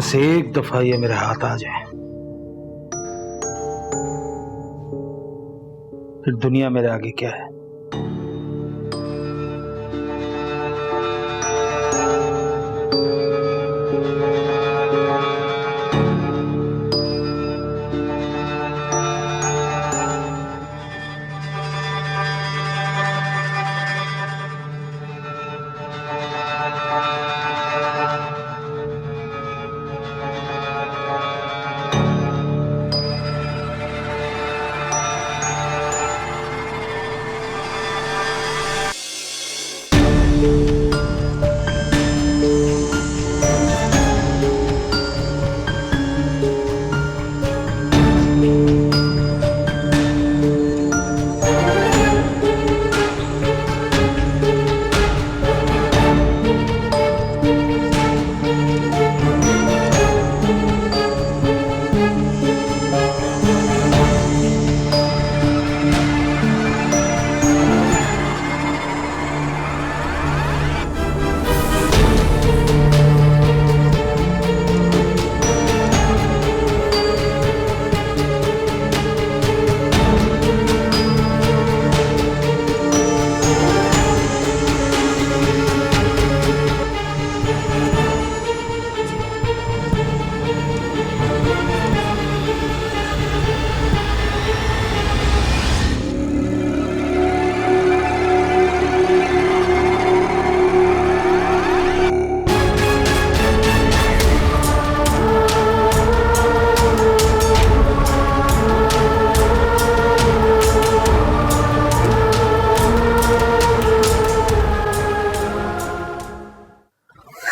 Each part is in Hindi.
बस एक दफा ये मेरे हाथ आ जाए, फिर दुनिया मेरे आगे क्या है।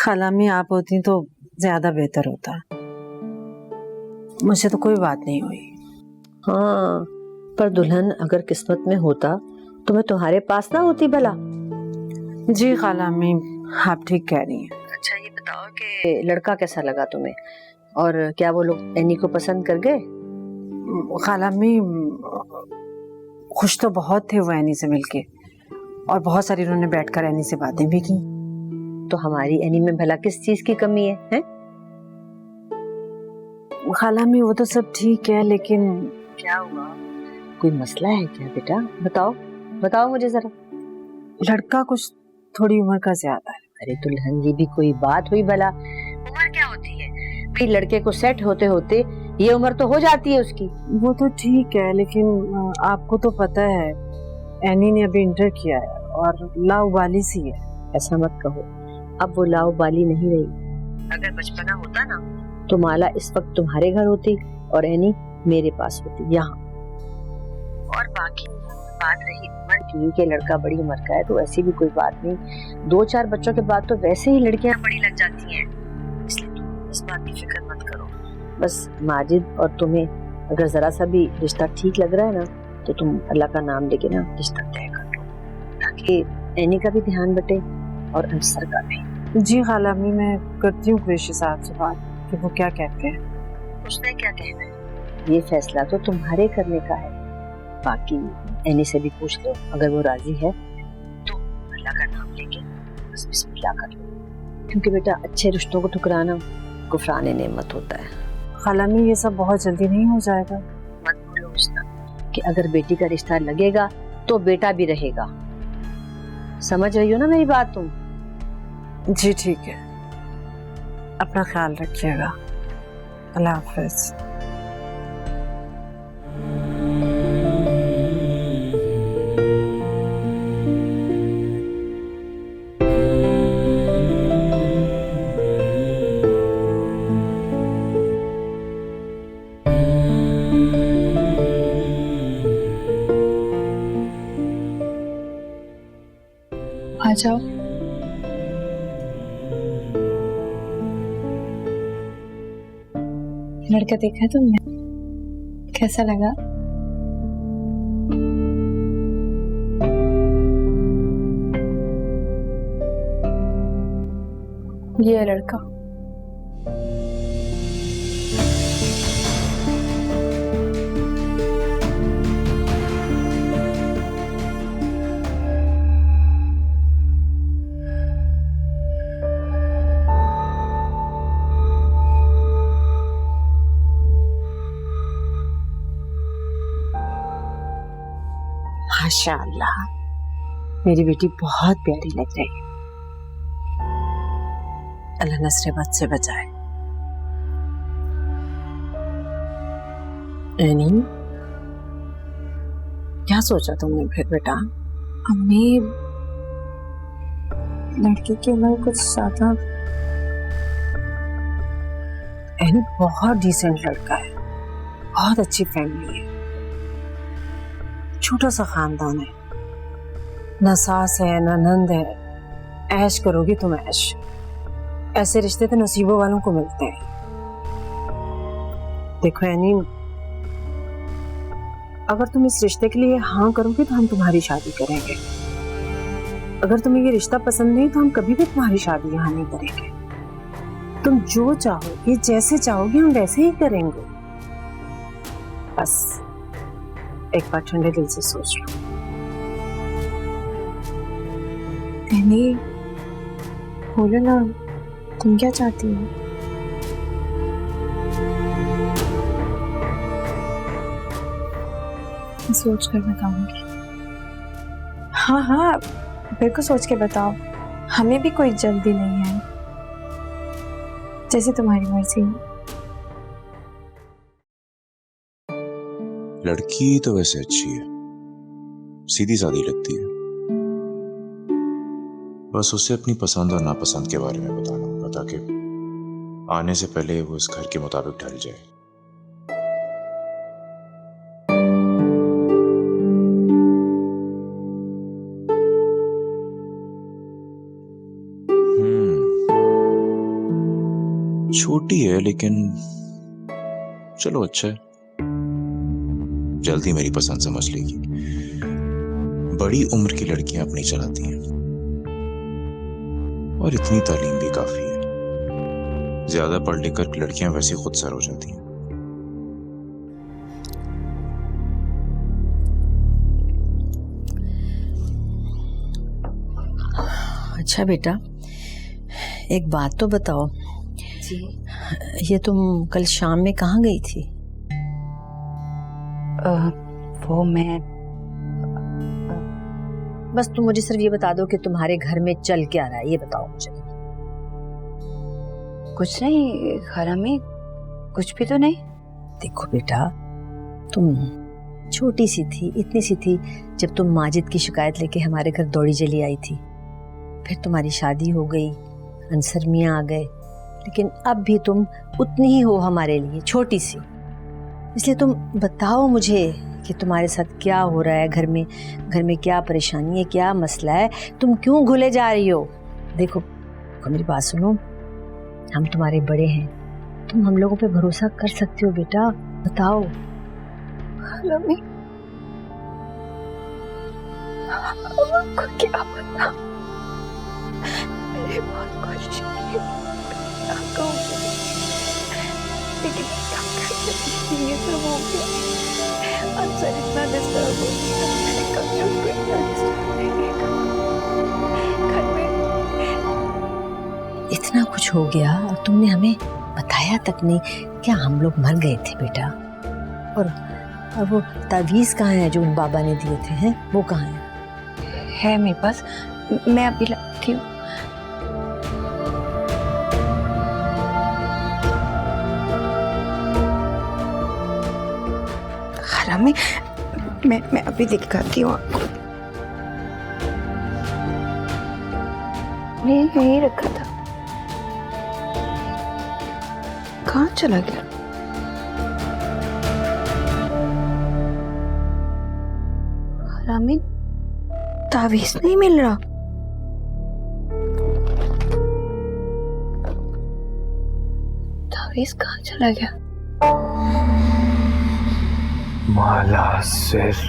खालामी आप होती तो ज्यादा बेहतर होता। मुझे तो कोई बात नहीं हुई। हाँ, पर दुल्हन अगर किस्मत में होता तो मैं तुम्हारे पास ना होती भला। जी खालामी, आप ठीक कह रही हैं। अच्छा ये बताओ कि लड़का कैसा लगा तुम्हें, और क्या वो लोग एनी को पसंद कर गए? खालामी खुश तो बहुत थे वो एनी से मिलके, और बहुत सारी उन्होंने बैठकर एनी से बातें भी की। तो हमारी एनी में भला किस चीज की कमी है, हैं? खालामी वो तो सब ठीक है, लेकिन क्या हुआ? कोई मसला है क्या बेटा? बताओ बताओ मुझे जरा। लड़का कुछ थोड़ी उम्र का ज्यादा है। अरे दुल्हन ये भी कोई बात हुई भला? उम्र क्या होती है भाई, लड़के को सेट होते होते ये उम्र तो हो जाती है उसकी। वो तो ठीक है, लेकिन आपको तो पता है एनी ने अभी इंटर किया है और लाउबाली सी है। ऐसा मत कहो, अब वो लाउबाली नहीं रही। अगर बचपना होता ना तो माला इस वक्त तुम्हारे घर होती और एनी मेरे पास होती यहाँ। और बाकी बात रही उम्र की कि लड़का बड़ी उम्र का है, तो ऐसी भी कोई बात नहीं। 2-4 बच्चों के बाद तो वैसे ही लड़कियां बड़ी लग जाती हैं, इसलिए तुम इस बात की फिक्र मत करो। बस माजिद और तुम्हें अगर जरा सा भी रिश्ता ठीक लग रहा है ना, तो तुम अल्लाह का नाम लेके ना रिश्ता तय कर लो, ताकि एनी का भी ध्यान बटे और अंसर का भी। जी खालामी, मैं करती हूँ कुरैशी साहब से बात कि वो क्या कहते हैं। उसने क्या कहना है, ये फैसला तो तुम्हारे करने का है। बाकी एनी से भी पूछ लो, अगर वो राजी है तो अल्लाह का नाम लेके बस बिस्मिल्लाह कर लो, क्योंकि बेटा अच्छे रिश्तों को ठुकराना कुफराने नेमत होता है। खालामी ये सब बहुत जल्दी नहीं हो जाएगा। मत बोलो उसका कि अगर बेटी का रिश्ता लगेगा तो बेटा भी रहेगा। समझ रही हो ना मेरी बात तुम? जी ठीक है, अपना ख्याल रखिएगा। अल्लाह हाफिज। आ जाओ। लड़का देखा तुमने, कैसा लगा? ये है लड़का। माशाअल्लाह, मेरी बेटी बहुत प्यारी लग रही है। अल्लाह नस्र बद से बचाए। एनी, क्या सोचा तुमने फिर बेटा? अम्मी, लड़की की उम्र कुछ ज्यादा। एनी बहुत डिसेंट लड़का है, बहुत अच्छी फैमिली है, छोटा सा खानदान है, ना सास है ना नंद है। ऐश करोगी तुम ऐश। ऐसे रिश्ते तो नसीबों वालों को मिलते हैं। देखो एनी, अगर तुम इस रिश्ते के लिए हाँ करोगे तो हम तुम्हारी शादी करेंगे। अगर तुम्हें ये रिश्ता पसंद नहीं तो हम कभी भी तुम्हारी शादी यहाँ नहीं करेंगे। तुम जो चाहोगी, जैसे चाहोगी, हम वैसे ही करेंगे। बस एक बार ठंडे दिल से सोच लो। एनी, बोलो ना, तुम क्या चाहती हो? मैं सोच कर बताऊंगी। हाँ हाँ, बिल्कुल सोच के बताओ, हमें भी कोई जल्दी नहीं है, जैसे तुम्हारी मर्जी हो। लड़की तो वैसे अच्छी है, सीधी सादी लगती है। बस उसे अपनी पसंद और नापसंद के बारे में बताना होगा ताकि आने से पहले वो इस घर के मुताबिक ढल जाए। छोटी है लेकिन चलो अच्छा है, जल्दी मेरी पसंद समझ लेगी। बड़ी उम्र की लड़कियां अपनी चलाती हैं और इतनी तालीम भी काफी है। ज्यादा पढ़ लिख कर लड़कियां वैसे खुद सर हो जाती हैं। अच्छा बेटा, एक बात तो बताओ जी, ये तुम कल शाम में कहाँ गई थी? वो मैं बस तुम मुझे सिर्फ ये बता दो कि तुम्हारे घर में चल क्या रहा है, ये बताओ मुझे। कुछ नहीं खाला में, कुछ भी तो नहीं। देखो बेटा, तुम छोटी सी थी, इतनी सी थी जब तुम माजिद की शिकायत लेके हमारे घर दौड़ी चली आई थी। फिर तुम्हारी शादी हो गई, अंसर मियाँ आ गए, लेकिन अब भी तुम उतनी ही हो हमारे लिए, छोटी सी। इसलिए तुम बताओ मुझे कि तुम्हारे साथ क्या हो रहा है, घर में क्या परेशानी है, क्या मसला है, तुम क्यों घुले जा रही हो? देखो मेरी बात सुनो, हम तुम्हारे बड़े हैं, तुम हम लोगों पे भरोसा कर सकते हो बेटा, बताओ। मम्मी, आपको क्या पता, मेरी बहुत कोशिश की आपको, लेकिन क्या कर ये सब हो गया। अंसर इतना डिस्टर्ब हो गया, मैंने कभी उसको इतना डिस्टर्ब नहीं देखा। घर में इतना कुछ हो गया और तुमने हमें बताया तक नहीं। क्या हम लोग मर गए थे बेटा? और वो तावीज़ कहाँ है जो उन बाबा ने दिए थे, हैं वो कहाँ है मेरे पास, मैं अभी लाती हूँ। खाला में मैं अभी दिखाती हूँ आपको। मैं यहीं रखा था, कहाँ चला गया? खाला में तावीज़ नहीं मिल रहा। तावीज़ कहाँ चला गया? माला सिर्फ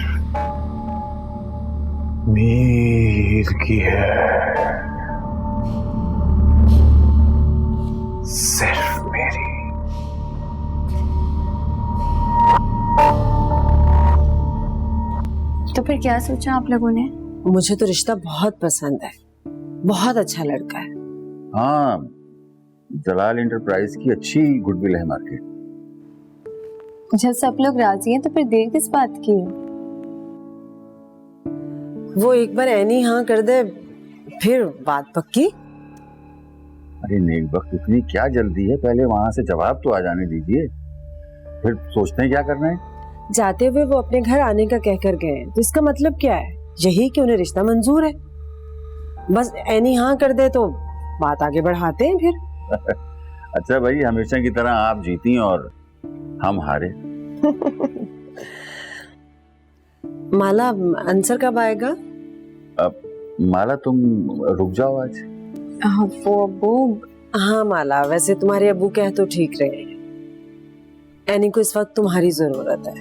मीर की है, सिर्फ मेरी। तो फिर क्या सोचा आप लोगों ने? मुझे तो रिश्ता बहुत पसंद है, बहुत अच्छा लड़का है। हाँ, जलाल इंटरप्राइज की अच्छी गुडविल है मार्केट। जब सब लोग राजी हैं तो फिर देर किस बात की है? वो एक बार ऐनी हाँ कर दे फिर बात पक्की। अरे नेक वक्त इतनी क्या जल्दी है, पहले वहां से जवाब तो आ जाने दीजिए, फिर सोचते हैं क्या करना है। जाते हुए वो अपने घर आने का कहकर गए हैं, तो इसका मतलब क्या है? यही कि उन्हें रिश्ता मंजूर है। बस ऐनी हाँ कर दे तो बात आगे बढ़ाते हैं फिर। अच्छा भाई, हमेशा की तरह आप जीती और हम हारे। माला, आंसर कब आएगा? अब माला तुम रुक जाओ आज। वो अब्बू। हाँ माला, वैसे तुम्हारे अब्बू कह तो ठीक रहे हैं, ऐनी को इस वक्त तुम्हारी जरूरत है।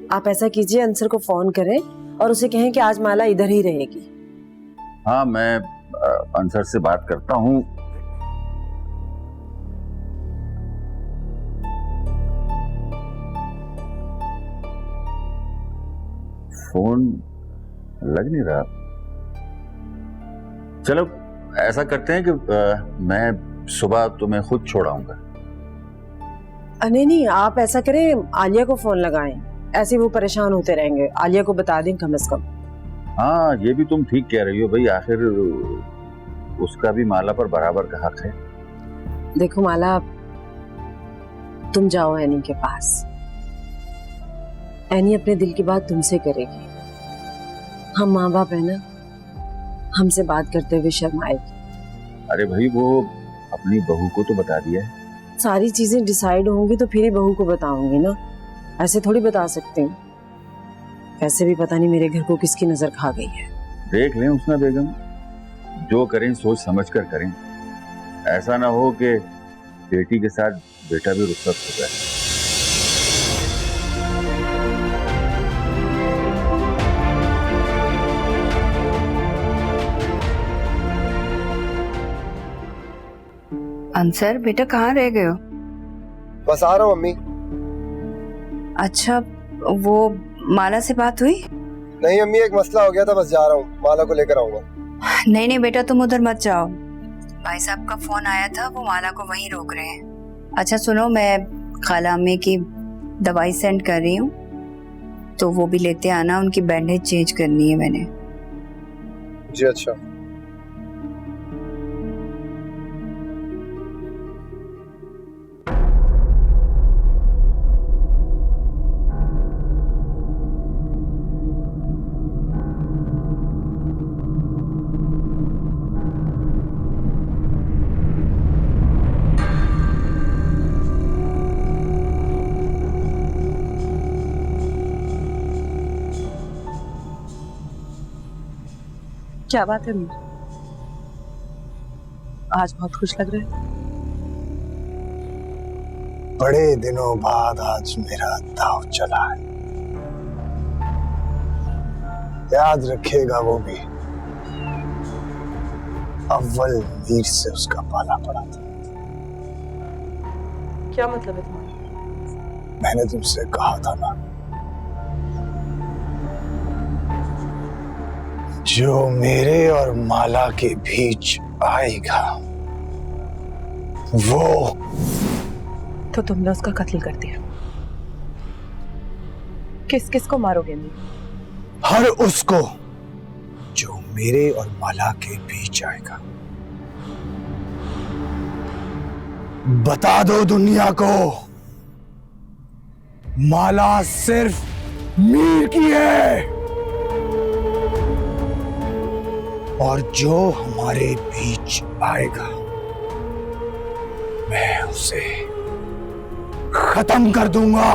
आप ऐसा कीजिए, अंसर को फोन करें और उसे कहें कि आज माला इधर ही रहेगी। हाँ, मैं अंसर से बात करता हूँ। फोन लग नहीं रहा। चलो ऐसा करते हैं कि मैं सुबह तुम्हें खुद छोड़ाऊंगा। नहीं, आप ऐसा करें, आलिया को फोन लगाएं, ऐसे वो परेशान होते रहेंगे। आलिया को बता दें कम से कम। हाँ, ये भी तुम ठीक कह रही हो भाई, आखिर उसका भी माला पर बराबर का हक है। देखो माला, तुम जाओ ऐनी के पास, ऐनी अपने दिल की बात तुमसे करेगी। हम माँ बाप है ना, हमसे बात करते हुए शर्म आएगी। अरे भाई, वो अपनी बहू को तो बता दिया है। सारी चीजें डिसाइड होंगी तो फिर ही बहू को बताऊंगी ना, ऐसे थोड़ी बता सकते हैं। वैसे भी पता नहीं मेरे घर को किसकी नजर खा गई है। देख लें उसना बेगम, जो करें सोच समझ कर करें, ऐसा ना हो कि बेटी के साथ बेटा भी रुखसत हो जाए। अंसर बेटा कहाँ रह गए हो? बस आ रहा हूँ अम्मी। अच्छा, वो माला से बात हुई? नहीं अम्मी, एक मसला हो गया था, बस जा रहा हूँ, माला को लेकर आऊंगा। नहीं नहीं बेटा, तुम उधर मत जाओ। भाई साहब का फोन आया था, वो माला को वहीं रोक रहे हैं। अच्छा सुनो, मैं खाला अम्मी की दवाई सेंड कर रही हूँ, तो वो भी लेते आना, उनकी बैंडेज चेंज करनी है मैंने। जी अच्छा। क्या बात है मीर, आज बहुत खुश लग रहे हैं। बड़े दिनों बाद आज मेरा दाव चला है, याद रखेगा वो भी। अव्वल मीर से उसका पाला पड़ा था। क्या मतलब है तुम्हारा? मैंने तुमसे कहा था ना, जो मेरे और माला के बीच आएगा वो। तो तुमने उसका कत्ल कर दिया। किस किस को मारोगे मीर? हर उसको जो मेरे और माला के बीच आएगा। बता दो दुनिया को, माला सिर्फ मीर की है, और जो हमारे बीच आएगा मैं उसे खत्म कर दूंगा।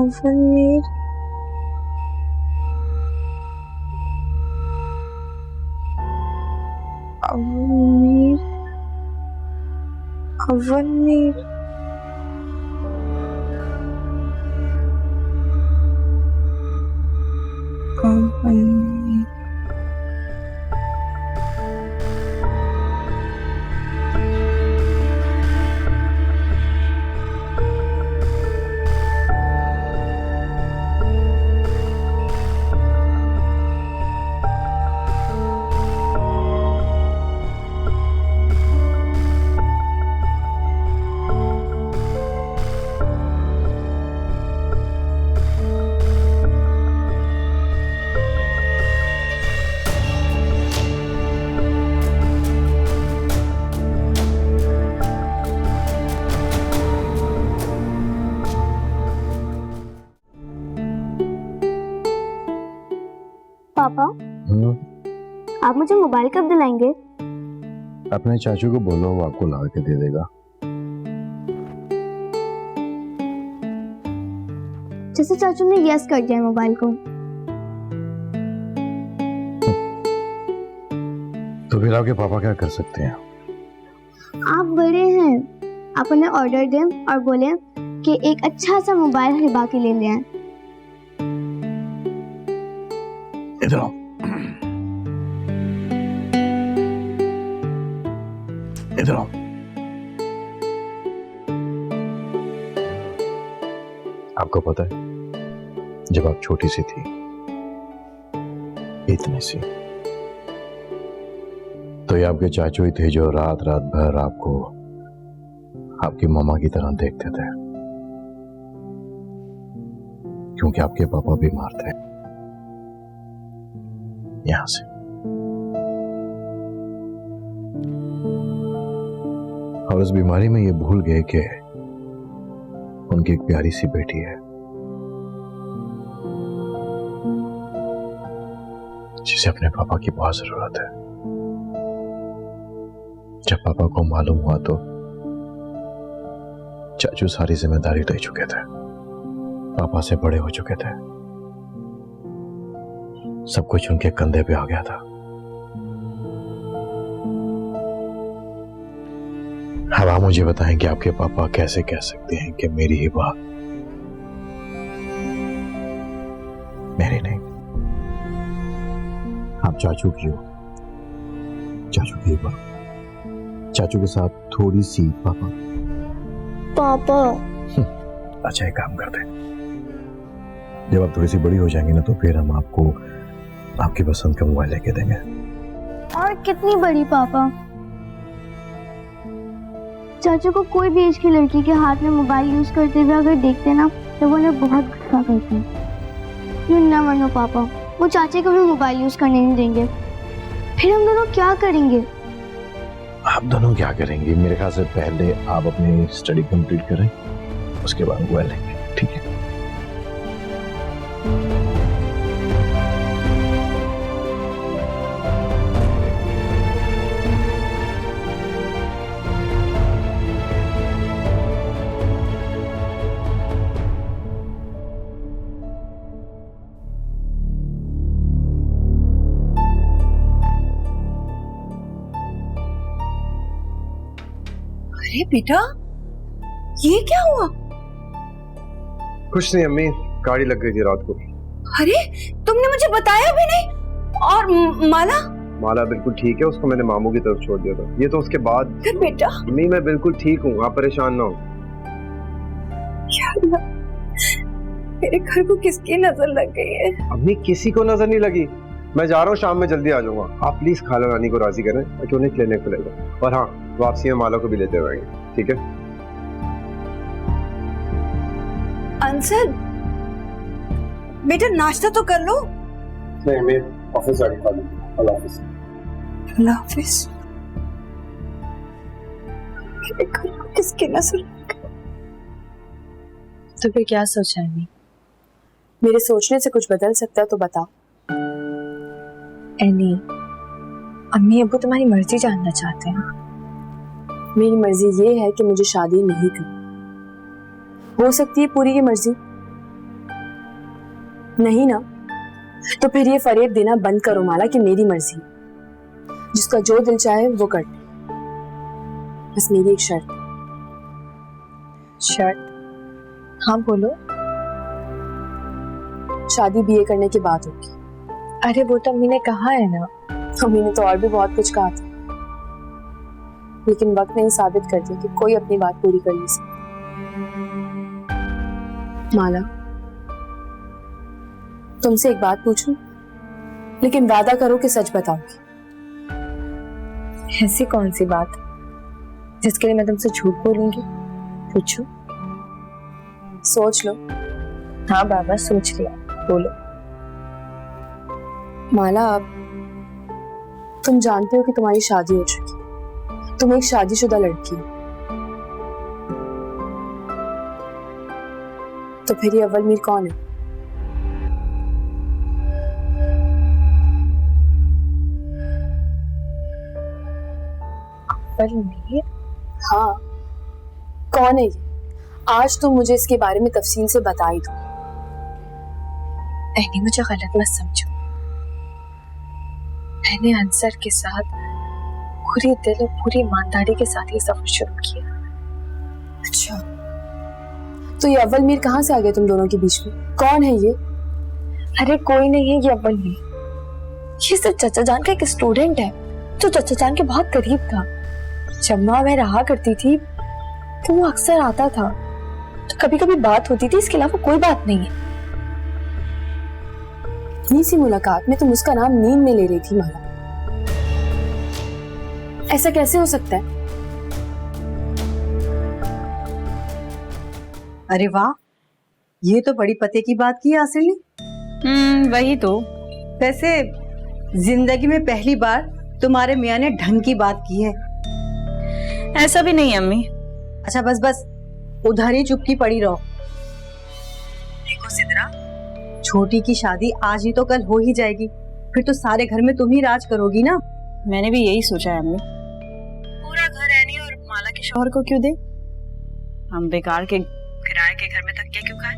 अवनीर, अवनीर, अवनीर, अवनीर। पापा, आप मुझे मोबाइल कब दिलाएंगे? अपने चाचू को बोलो, वो आपको ला के दे देगा। जैसे चाचू ने यस कर दिया मोबाइल को। तो फिर आपके पापा क्या कर सकते हैं? आप बड़े हैं, आप उन्हें ऑर्डर दें और बोलें कि एक अच्छा सा मोबाइल हिबा के ले लें। इधर आओ, इधर आओ। आपको पता है, जब आप छोटी सी थी, इतनी सी, तो ये आपके चाचू ही थे जो रात रात भर आपको आपकी मम्मा की तरह देखते थे, क्योंकि आपके पापा बीमार थे। यहां से और उस बीमारी में ये भूल गए कि उनकी एक प्यारी सी बेटी है जिसे अपने पापा की बहुत जरूरत है। जब पापा को मालूम हुआ तो चाचू सारी जिम्मेदारी ले चुके थे, पापा से बड़े हो चुके थे, सब कुछ उनके कंधे पे आ गया था। अब आप मुझे बताएं कि आपके पापा कैसे कह सकते हैं कि मेरी ही बात मेरी नहीं? आप चाचू की हो, चाचू की बात, चाचू के साथ थोड़ी सी पापा। पापा, अच्छा एक काम करते हैं, जब आप थोड़ी सी बड़ी हो जाएंगी ना, तो फिर हम आपको आपकी पसंद का मोबाइल लेके देंगे। और कितनी बड़ी पापा? चाचू को कोई भी एज की लड़की के हाथ में मोबाइल यूज करते हुए अगर देखते ना, तो वो उन्हें बहुत गुस्सा करते हैं। यू नेवर नो पापा, वो चाचे को भी मोबाइल यूज करने नहीं देंगे। फिर हम दोनों क्या करेंगे? आप दोनों क्या करेंगे? मेरे ख्याल से पहले आप अपनी स्टडी कंप्लीट करें, उसके बाद मोबाइल लेंगे, ठीक है? अरे बेटा, ये क्या हुआ? कुछ नहीं अम्मी, गाड़ी लग गई थी रात को। अरे तुमने मुझे बताया भी नहीं। और माला? माला बिल्कुल ठीक है, उसको मैंने मामू की तरफ छोड़ दिया था। ये तो उसके बाद। बेटा अम्मी मैं बिल्कुल ठीक हूँ, आप परेशान ना हो। मेरे घर को किसकी नजर लग गई है? अम्मी किसी को नजर नहीं लगी। मैं जा रहा हूँ, शाम में जल्दी आ जाऊंगा। आप प्लीज खाला रानी को राजी करें ताकि उन्हें क्लिनिक पे ले जाओ। और हाँ, वापसी में माला को भी लेते रहेंगे, ठीक है? अंसद बेटा, नाश्ता तो कर लो। नहीं, मैं ऑफिस आके खा लूंगा। अल्लाह हाफिज। अल्लाह हाफिज। मेरे घर को किसकी नजर लग गई? तो फिर क्या सोचा है? मेरे सोचने से कुछ बदल सकता है तो बता। एनी, अम्मी अब्बू तुम्हारी मर्जी जानना चाहते हैं। मेरी मर्जी ये है कि मुझे शादी नहीं करनी। हो सकती है पूरी की मर्जी, नहीं ना, तो फिर ये फरेब देना बंद करो माला कि मेरी मर्जी, जिसका जो दिल चाहे वो कर ले। बस मेरी एक शर्त। शर्त? हाँ बोलो। शादी बीए करने की बात होगी। अरे वो तो अम्मी ने कहा है ना। अम्मी ने तो और भी बहुत कुछ कहा था, लेकिन वक्त ने ही साबित कर दिया कि कोई अपनी बात पूरी कर नहीं सकता। माला, तुमसे एक बात पूछूं, लेकिन वादा करो कि सच बताओगी। ऐसी कौन सी बात जिसके लिए मैं तुमसे झूठ बोलूंगी? पूछो। सोच लो। हाँ बाबा, सोच लिया, बोलो। माला, अब तुम जानते हो कि तुम्हारी शादी हो चुकी, तुम एक शादीशुदा लड़की हो, तो फिर ये अव्वल मीर कौन है? अव्वल मीर? हाँ, कौन है ये? आज तुम मुझे इसके बारे में तफसील से बता ही दो। एनी, मुझे गलत मत समझो। मैंने अंसर के साथ पूरी दिल और पूरी ईमानदारी के साथ ये सफर शुरू किया। अच्छा, तो ये अव्वल मीर कहाँ से आ गए तुम दोनों के बीच में? कौन है ये? अरे कोई नहीं है ये अव्वल मीर, ये सिर्फ चचा जान का एक स्टूडेंट है जो चचा जान के बहुत करीब था। जब माँ मैं रहा करती थी तो वो अक्सर आता था, तो कभी कभी बात होती थी, इसके अलावा कोई बात नहीं है। इतनी सी मुलाकात में तुम उसका नाम नींद में ले रही थी माला, ऐसा कैसे हो सकता है? अरे वाह, ये तो बड़ी पते की बात की आसिल ने। वही तो। वैसे जिंदगी में पहली बार तुम्हारे मियाँ ने ढंग की बात की है। ऐसा भी नहीं अम्मी। अच्छा बस बस, उधर ही चुपकी पड़ी रहो। देखो सिद्रा, छोटी की शादी आज ही तो कल हो ही जाएगी, फिर तो सारे घर में तुम ही राज करोगी ना। मैंने भी यही सोचा है अम्मी। पूरा घर एनी और माला के शौहर को क्यों दे? हम बेकार के किराए के घर में तकिया क्यों खाएं?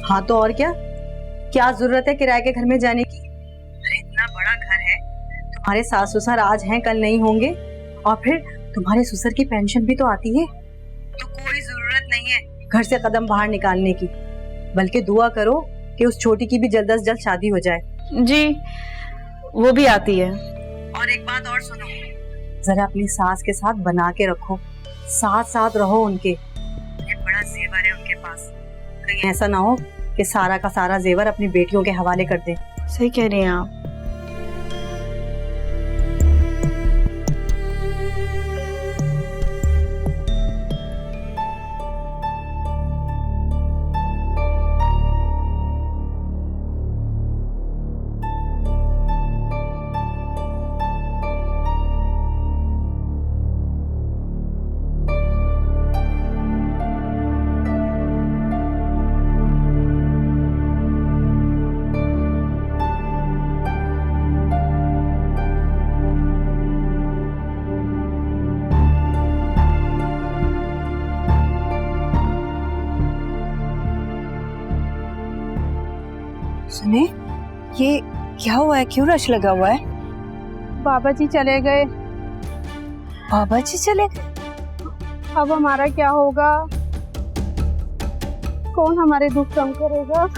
हाँ तो और क्या जरूरत है किराए के घर में जाने की? अरे इतना बड़ा घर है, तुम्हारे सास ससुर आज हैं कल नहीं होंगे, और फिर तुम्हारे ससुर की पेंशन भी तो आती है, तो कोई जरूरत नहीं है घर से कदम बाहर निकालने की। बल्कि दुआ करो कि उस छोटी की भी जल्द से जल्द शादी हो जाए। जी, वो भी आती है। और एक बात और सुनो, जरा अपनी सास के साथ बना के रखो, साथ साथ रहो उनके। बड़ा जेवर है उनके पास, कहीं ऐसा ना हो कि सारा का सारा जेवर अपनी बेटियों के हवाले कर दे। सही कह रही हैं आप। सुने, ये क्या हुआ है? क्यों रश लगा हुआ है? बाबा जी चले गए। बाबा जी चले गए? अब हमारा क्या होगा? कौन हमारे दुख कम करेगा?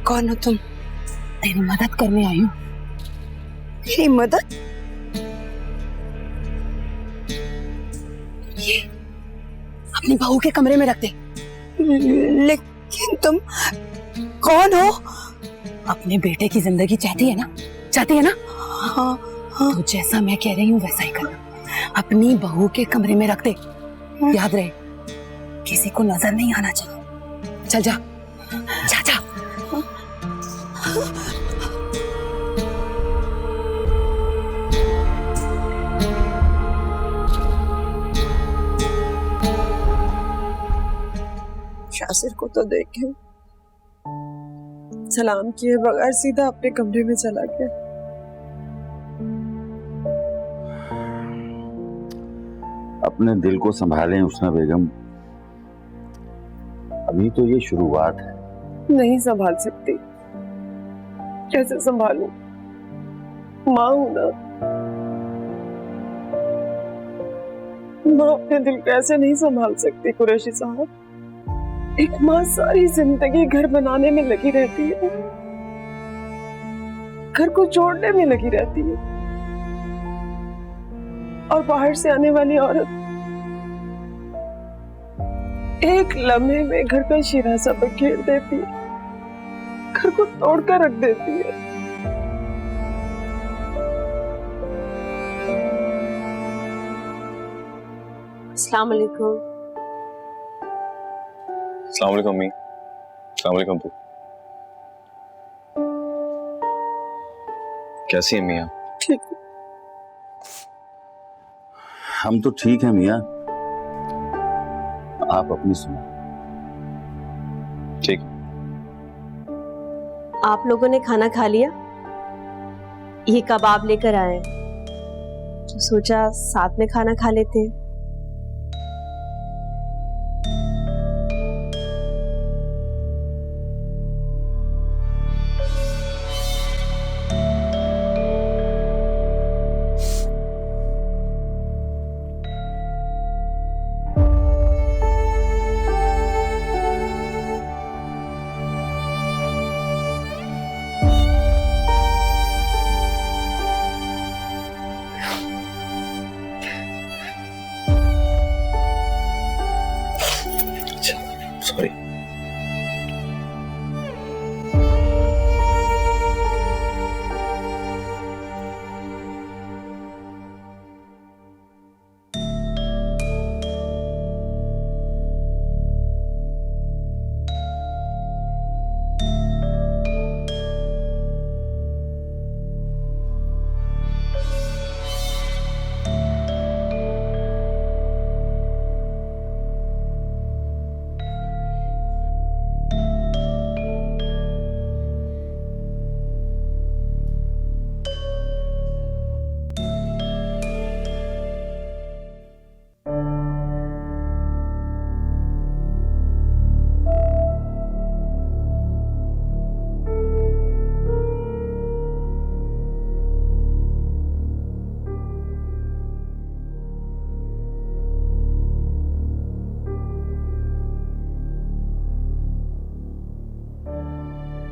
कौन हो तुम? तेरी मदद करने आई हूँ। मेरी मदद? ये अपनी बहू के कमरे में रख दे। लेकिन तुम कौन हो? अपने बेटे की जिंदगी चाहती है ना? चाहती है ना? हाँ हाँ। तो जैसा मैं कह रही हूँ वैसा ही करना। अपनी बहू के कमरे में रख दे। याद रहे, किसी को नजर नहीं आना चाहिए। चल जा, जा जा। यासिर को तो देखे, सलाम किए बगैर सीधा अपने कमरे में चला गया। अपने दिल को संभालें उसना बेगम, अभी तो ये शुरुआत है। नहीं संभाल सकती। कैसे संभालूं? माँ हूं ना। माँ अपने दिल कैसे नहीं संभाल सकती कुरैशी साहब। एक माँ सारी जिंदगी घर बनाने में लगी रहती है, घर को जोड़ने में लगी रहती है, और बाहर से आने वाली औरत एक लम्हे में घर का शिरासा बखेर देती है, घर को तोड़कर रख देती है। अस्सलाम वालेकुम। अस्सलाम वालेकुम अम्मी। अस्सलाम वालेकुम अब्बू। कैसी हैं मियाँ? ठीक। हम तो ठीक हैं मियाँ, आप अपनी सुनो। ठीक। आप लोगों ने खाना खा लिया? ये कबाब लेकर आए, तो सोचा साथ में खाना खा लेते हैं। सॉरी।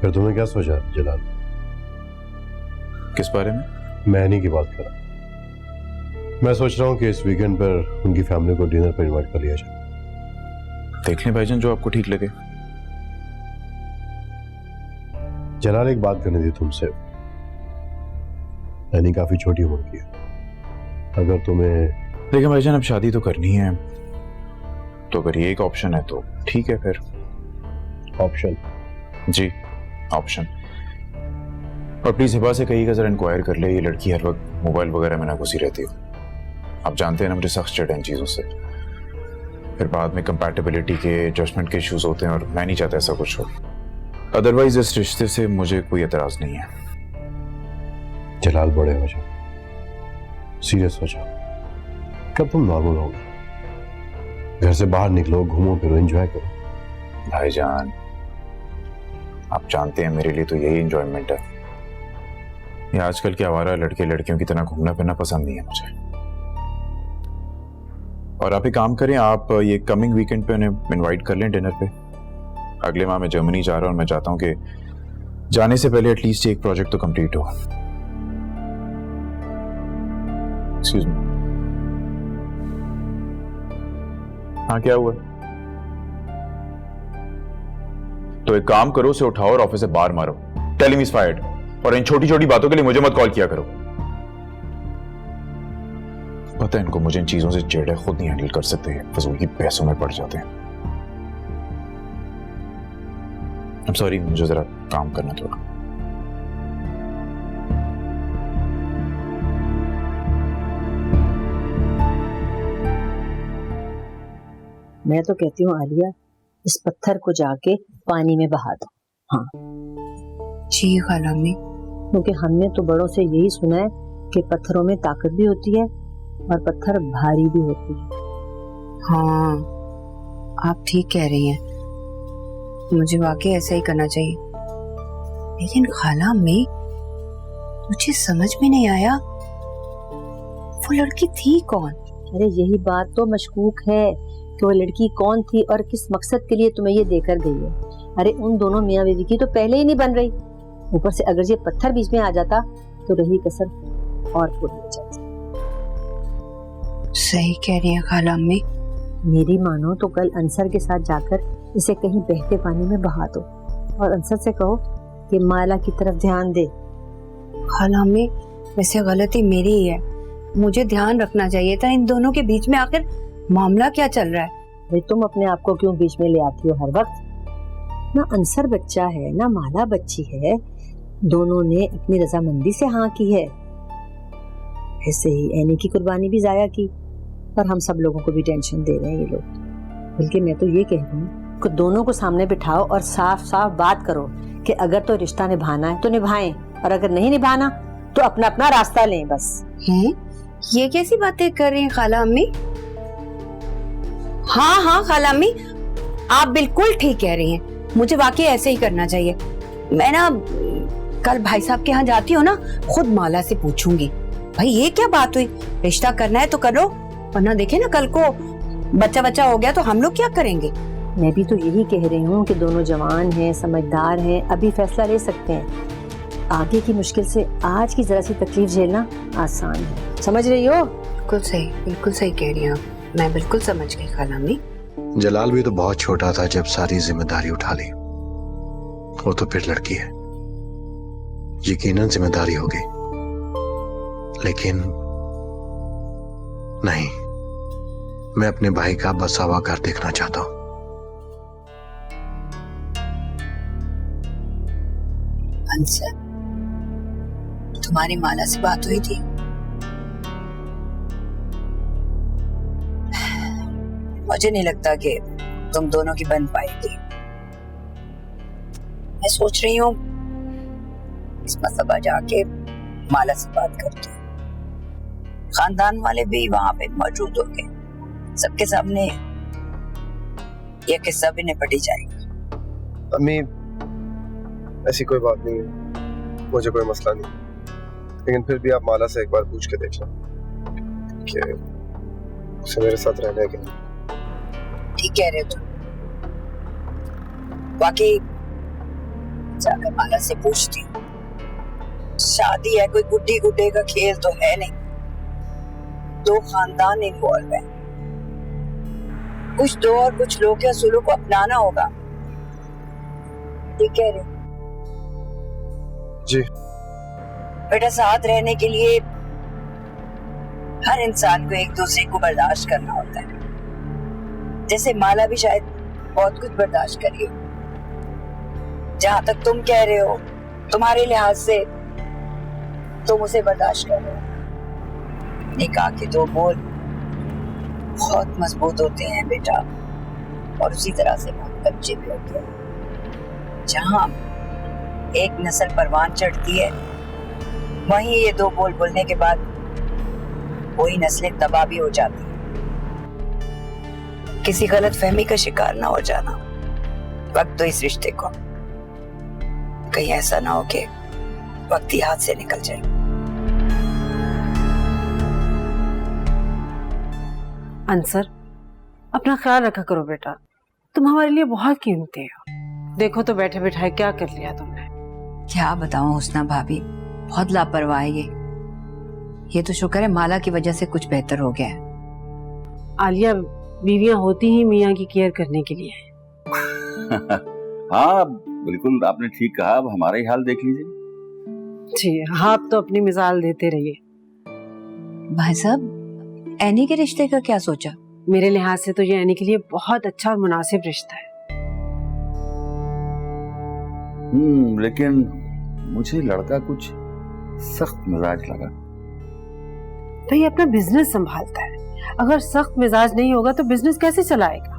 फिर तुमने क्या सोचा जलाल? किस बारे में? मैं नहीं की बात कर रहा। मैं सोच रहा हूँ कि इस वीकेंड पर उनकी फैमिली को डिनर पर इनवाइट कर लिया जाए। देख लें भाईजान, जो आपको ठीक लगे। जलाल, एक बात करनी थी तुमसे। यानी काफी छोटी उम्र की है, अगर तुम्हें। देखिए भाईजान, अब शादी तो करनी है, तो अगर ये एक ऑप्शन है तो ठीक है फिर। ऑप्शन? जी, ऑप्शन। और प्लीज हिबा से कहिएगा जरा इंक्वायर कर ले, ये लड़की हर वक्त मोबाइल वगैरह में ना घुसी रहती हो। आप जानते हैं ना मुझे सख्त चिढ़ है इन चीज़ों से, फिर बाद में कंपैटिबिलिटी के, एडजस्टमेंट के इश्यूज होते हैं, और मैं नहीं चाहता ऐसा कुछ हो। अदरवाइज इस रिश्ते से मुझे कोई एतराज नहीं है। जलाल, बड़े हो जाओ, सीरियस हो जाओ। कब तुम नॉर्मल होगे? घर से बाहर निकलो, घूमो फिरो, एंजॉय करो। भाईजान, आप जानते हैं मेरे लिए तो यही एंजॉयमेंट है। ये आजकल के आवारा लड़के लड़कियों की तरह घूमना फिरना पसंद नहीं है मुझे। और आप एक काम करें, आप ये कमिंग वीकेंड पे उन्हें इनवाइट कर लें डिनर पे। अगले माह मैं जर्मनी जा रहा हूं और मैं चाहता हूं कि जाने से पहले एटलीस्ट एक प्रोजेक्ट तो कंप्लीट हो। Excuse me. हाँ, क्या हुआ? तो एक काम करो, उसे उठाओ और ऑफिस से बाहर मारो। Tell him is fired. और इन छोटी छोटी बातों के लिए मुझे मत कॉल किया करो। पता है इनको, मुझे इन चीजों से चिढ़ है, खुद नहीं हैंडल कर सकते, फजूल की पैसों में पड़ जाते हैं। I'm sorry, मुझे जरा काम करना थोड़ा। मैं तो कहती हूँ आलिया, इस पत्थर को जाके पानी में बहा दो। हाँ जी खाला अम्मी। क्योंकि हमने तो बड़ों से यही सुना है कि पत्थरों में ताकत भी होती है और पत्थर भारी भी होती है। हाँ आप ठीक कह रही हैं, मुझे वाकई ऐसा ही करना चाहिए। लेकिन खाला अम्मी मुझे समझ में नहीं आया वो लड़की थी कौन? अरे यही बात तो मशकूक है कि वो लड़की कौन थी और किस मकसद के लिए तुम्हें ये देकर गई है। अरे उन दोनों मियाँ बीवी की तो पहले ही नहीं बन रही, ऊपर से अगर ये पत्थर बीच में आ जाता तो रही कसर और पूरी हो जाती। सही कह रही है खाला अम्मी। मेरी मानो तो कल अंसर के साथ जाकर इसे कहीं बहते पानी में बहा दो और अंसर से कहो कि माला की तरफ ध्यान दे। खाला अम्मी वैसे गलती मेरी ही है, मुझे ध्यान रखना चाहिए था। इन दोनों के बीच में आखिर मामला क्या चल रहा है? भाई तुम अपने आप को क्यों बीच में ले आती हो हर वक्त? ना अंसर बच्चा है ना माला बच्ची है, दोनों ने अपनी रजामंदी से हाँ की है। ऐसे ही एनी की कुर्बानी भी जाया की और हम सब लोगों को भी टेंशन दे रहे हैं ये लोग। बल्कि मैं तो ये कह रही हूँ कि दोनों को सामने बिठाओ और साफ साफ बात करो कि अगर तो रिश्ता निभाना है तो निभाएं और अगर नहीं निभाना तो अपना अपना रास्ता लें बस। हैं? ये कैसी बातें कर रही हैं खाला अम्मी? हाँ हाँ खाला अम्मी आप बिल्कुल ठीक कह रही हैं, मुझे वाकई ऐसे ही करना चाहिए। मैं ना कल भाई साहब के यहाँ जाती हूँ ना, खुद माला से पूछूंगी भाई ये क्या बात हुई, रिश्ता करना है तो करो, वरना देखे ना कल को बच्चा बच्चा हो गया तो हम लोग क्या करेंगे। मैं भी तो यही कह रही हूँ कि दोनों जवान हैं, समझदार हैं, अभी फैसला ले सकते हैं। आगे की मुश्किल से आज की जरा सी तकलीफ झेलना आसान है, समझ रही हो? बिल्कुल सही कह रही हैं आप, मैं बिल्कुल समझ गई खाला अम्मी। जलाल भी तो बहुत छोटा था जब सारी जिम्मेदारी उठा ली, वो तो फिर लड़की है, यकीनन जिम्मेदारी होगी, लेकिन नहीं, मैं अपने भाई का बसा हुआ घर देखना चाहता हूं। अंसर तुम्हारी माला से बात हुई थी? मुझे नहीं लगता कि तुम दोनों की बन पाएगी। मैं सोच रही हूँ इस मसला जाके माला से बात करती हूँ, खानदान वाले भी वहां पे मौजूद होंगे, सबके सामने यह किस्सा भी निपटी जाएगा। अम्मी ऐसी कोई बात नहीं है, मुझे कोई मसला नहीं, लेकिन फिर भी आप माला से एक बार पूछ के देख लो कि उसे मेरे साथ रहने के। ठीक कह रहे हो तुम, बाकी जाकर माला से पूछती हूँ। शादी है, कोई गुड्डी गुड्डे का खेल तो है नहीं, दो खानदान इन्वॉल्व है, कुछ दो और कुछ लोग या सुलूक को अपनाना होगा। ठीक कह रहे हो जी। बेटा साथ रहने के लिए हर इंसान को एक दूसरे को बर्दाश्त करना होता है, जैसे माला भी शायद बहुत कुछ बर्दाश्त करी हो। जहां तक तुम कह रहे हो, तुम्हारे लिहाज से तुम उसे बर्दाश्त कर रहे हो। निकाह के दो बोल बहुत मजबूत होते हैं बेटा, और उसी तरह से बहुत कच्चे भी होते हैं। जहां एक नस्ल परवान चढ़ती है, वहीं ये दो बोल बोलने के बाद वही नस्लें तबाह भी हो जाती हैं। किसी गलत फहमी का शिकार ना हो जाना वक्त तो इस रिश्ते को, कहीं ऐसा ना हो कि वक्त ही हाथ से निकल जाए। अंसर अपना ख्याल रखा करो बेटा, तुम हमारे लिए बहुत कीमती हो। देखो तो बैठे बैठाए क्या कर लिया तुमने। क्या बताऊं हुस्ना भाभी, बहुत लापरवाह है ये तो शुक्र है माला की वजह से कुछ बेहतर हो गया है। आलिया, बीवियां होती ही मियाँ की केयर करने के लिए हाँ बिल्कुल आपने ठीक कहा, अब हमारा ही हाल देख लीजिए। जी हाँ, आप तो अपनी मिसाल देते रहिए। भाई साहब एनी के रिश्ते का क्या सोचा? मेरे लिहाज से तो ये एनी के लिए बहुत अच्छा और मुनासिब रिश्ता है। लेकिन मुझे लड़का कुछ सख्त मिजाज लगा। तो ये अपना बिजनेस संभालता है, अगर सख्त मिजाज नहीं होगा तो बिजनेस कैसे चलाएगा?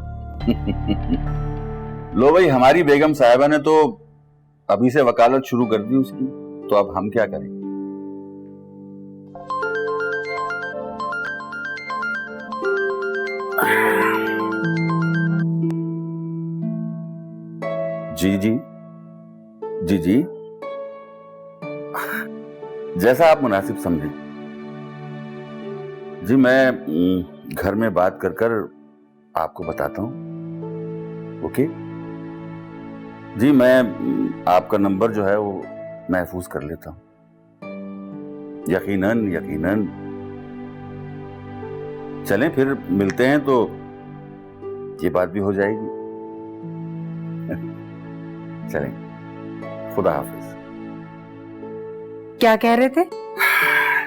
लो भाई, हमारी बेगम साहिबा ने तो अभी से वकालत शुरू कर दी उसकी, तो अब हम क्या करें? जी जी जी जी, जैसा आप मुनासिब समझें। जी मैं घर में बात कर कर आपको बताता हूं। ओके जी, मैं आपका नंबर जो है वो महफूज कर लेता हूं। यकीनन यकीनन। चलें फिर मिलते हैं तो ये बात भी हो जाएगी। चलें, खुदा हाफिज। क्या कह रहे थे?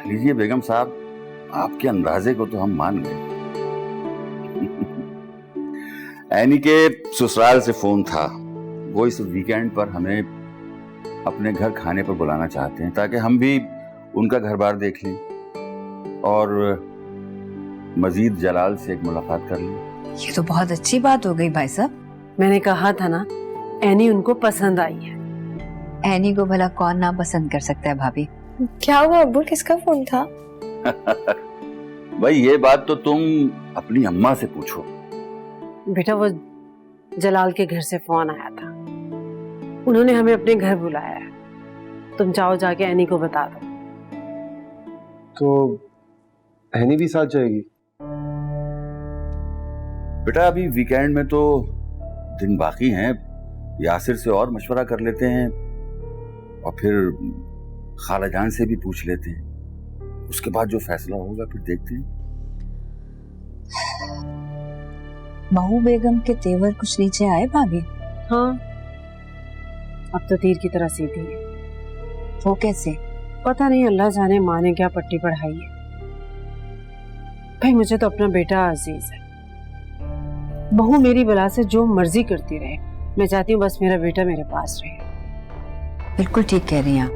लीजिए बेगम साहब, आपके अंदाजे को तो हम मान गए। एनी के ससुराल से फोन था, वो इस वीकेंड पर हमें अपने घर खाने पर बुलाना चाहते हैं ताकि हम भी उनका घर बार देख लें और मजीद जलाल से एक मुलाकात कर लें। ये तो बहुत अच्छी बात हो गई भाई साहब। मैंने कहा था ना, एनी उनको पसंद आई है। एनी को भला कौन ना पसंद कर सकता है भाभी। क्या हुआ अब्बू, किसका फोन था? भाई ये बात तो तुम अपनी अम्मा से पूछो। बेटा वो जलाल के घर से फोन आया था, उन्होंने हमें अपने घर बुलाया है। तुम जाओ, जाके एनी को बता दो। तो एनी भी साथ जाएगी? बेटा अभी वीकेंड में तो दिन बाकी हैं, यासिर से और मशवरा कर लेते हैं और फिर खालाजान से भी पूछ लेते हैं, उसके बाद जो फैसला होगा फिर देखते हैं। बहू बेगम के तेवर कुछ नीचे आए भाभी? हाँ, अब तो तीर की तरह सीधी है। वो कैसे? पता नहीं, अल्लाह जाने माँ ने क्या पट्टी पढ़ाई है। भाई मुझे तो अपना बेटा अजीज है। बहू मेरी बला से जो मर्जी करती रहे, मैं चाहती हूँ बस मेरा बेटा मेरे पास रहे। बिल्कुल ठीक कह रही हैं आप।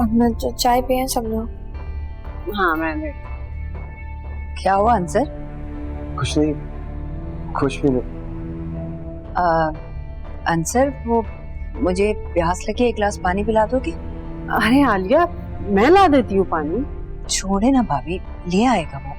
अम्मा जो चाय पिए सब लोग? हाँ मैंने। क्या हुआ अंसर? कुछ नहीं, कुछ भी नहीं। अंसर वो मुझे प्यास लगी, एक गिलास पानी पिला दोगे? अरे आलिया, मैं ला देती हूँ पानी। छोड़े ना भाभी, ले आएगा वो।